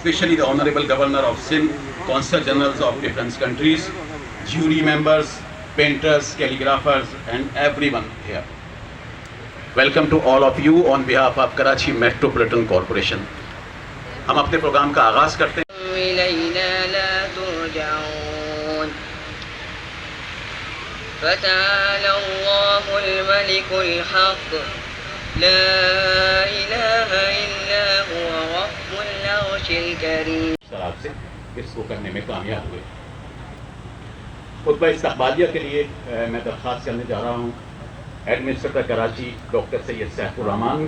especially the Honorable Governor of Sindh, Consul Generals of different countries, jury members, painters, calligraphers, and everyone here. Welcome to all of you on behalf of Karachi Metropolitan Corporation. ہم اپنے programme کا آغاز کرتے ہیں. إلينا لا ترجعون فتعالى الله الملك الحق لا إله إلا هو رب العرش الكريم. آپ سے اس کو کرنے میں کامیاب ہوئے. خطبہ استقبالیہ کے لیے میں درخواست کرنے جا رہا ہوں administrator Karachi doctor Syed Saif ur Rehman.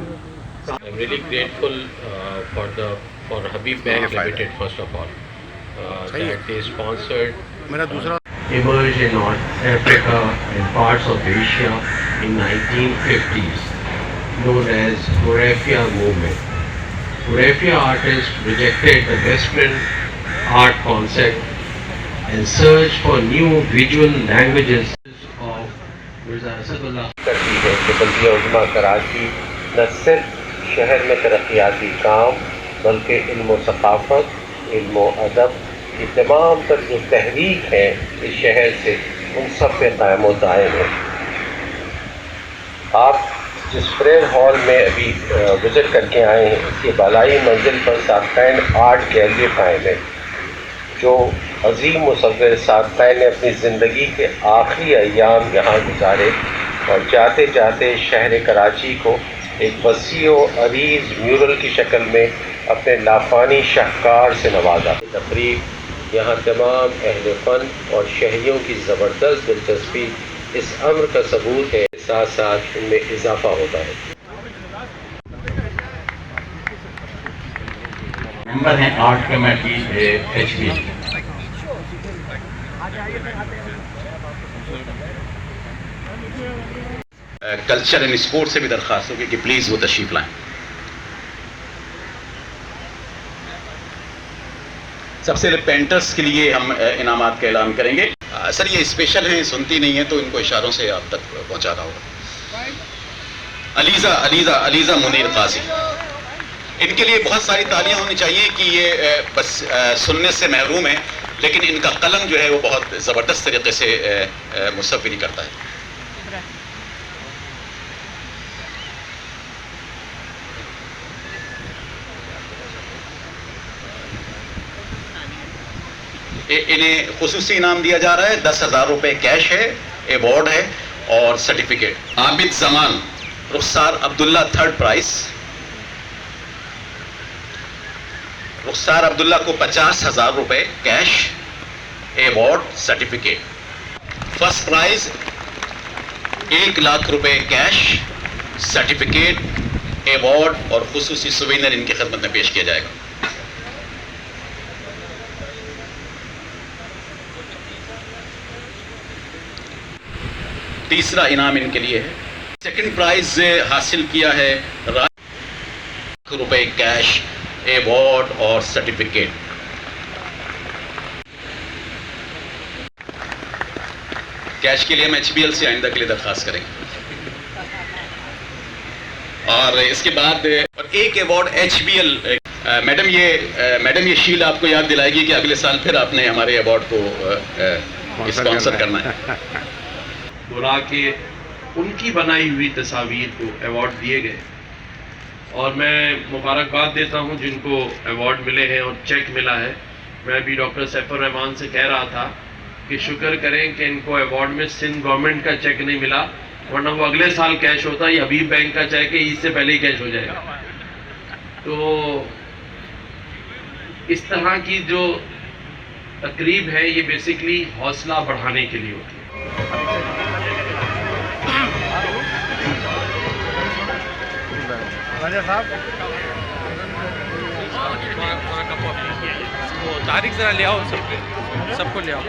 I'm really grateful for Habib Bank Limited first of all that they sponsored emerged in North Africa and parts of Asia in 1950s known as Hurafia movement. Hurafia artists rejected the Western art concept and searched for new visual languages of Mirza Asadullah. کرتی ہے کہ بلدیہ عظمیٰ کراچی نہ صرف شہر میں ترقیاتی کام بلکہ علم و ثقافت، علم و ادب کی تمام تر جو تحریک ہے اس شہر سے ان سب پہ قائم و دائم ہے. آپ جس پریئر ہال میں ابھی وزٹ کر کے آئے ہیں اس کی بالائی منزل پر ساختین آرٹ گیلری قائم ہے جو عظیم مصور ساختین نے اپنی زندگی کے آخری ایام یہاں گزارے اور جاتے جاتے شہر کراچی کو ایک وسیع و عریض میورل کی شکل میں اپنے لافانی شاہکار سے نوازا. تقریب یہاں تمام اہل فن اور شہریوں کی زبردست دلچسپی اس امر کا ثبوت ہے، ساتھ ساتھ ان میں اضافہ ہوتا ہے. ممبر ہیں art committee H B. Culture and sport سے بھی درخواست ہوگی کہ پلیز وہ تشریف لائیں. سب سے پہلے پینٹرز کے لیے ہم انعامات کا اعلان کریں گے. سر یہ اسپیشل ہیں، سنتی نہیں ہیں تو ان کو اشاروں سے آپ تک پہنچانا ہوگا. علیزہ منیر قاضی، ان کے لیے بہت ساری تالیاں ہونی چاہیے کہ یہ بس سننے سے محروم ہیں لیکن ان کا قلم جو ہے وہ بہت زبردست طریقے سے مصوری کرتا ہے. انہیں خصوصی انعام دیا جا رہا ہے، 10,000 روپے کیش ہے، ایوارڈ ہے اور سرٹیفکیٹ. عابد زمان رخسار عبداللہ، 3rd پرائز. رخسار عبداللہ کو 50,000 روپے cash, award, certificate. 1st price 1,00,000 روپے کیش، سرٹیفکیٹ، ایوارڈ اور خصوصی سوینر ان کی خدمت میں پیش کیا جائے گا. تیسرا انعام ان کے لیے ہے. 2nd پرائز حاصل کیا ہے 1,00,000 روپے کیش، ایوارڈ اور سرٹیفکیٹ. کیش کے لیے ہم ایچ بی ایل سے آئندہ کے لیے درخواست کریں گے. اور اس کے بعد ایک award H B L. Madam یہ شیل آپ کو یاد دلائے گی کہ اگلے سال پھر آپ نے ہمارے ایوارڈ کو اسپانسر کرنا ہے. برا کہ ان کی بنائی ہوئی تصاویر کو ایوارڈ دیے گئے اور میں مبارکباد دیتا ہوں جن کو ایوارڈ ملے ہیں اور چیک ملا ہے. میں ابھی ڈاکٹر سیف الرحمان سے کہہ رہا تھا کہ شکر کریں کہ ان کو ایوارڈ میں سندھ گورنمنٹ کا چیک نہیں ملا ورنہ وہ اگلے سال کیش ہوتا. یہ حبیب بینک کا چیک ہے، اس سے پہلے ہی کیش ہو جائے گا. تو اس طرح کی جو تقریب ہے یہ بیسیکلی حوصلہ بڑھانے کے لیے ہوتی ہے. تاریخ ذرا لے آؤ، سب کو لے آؤ.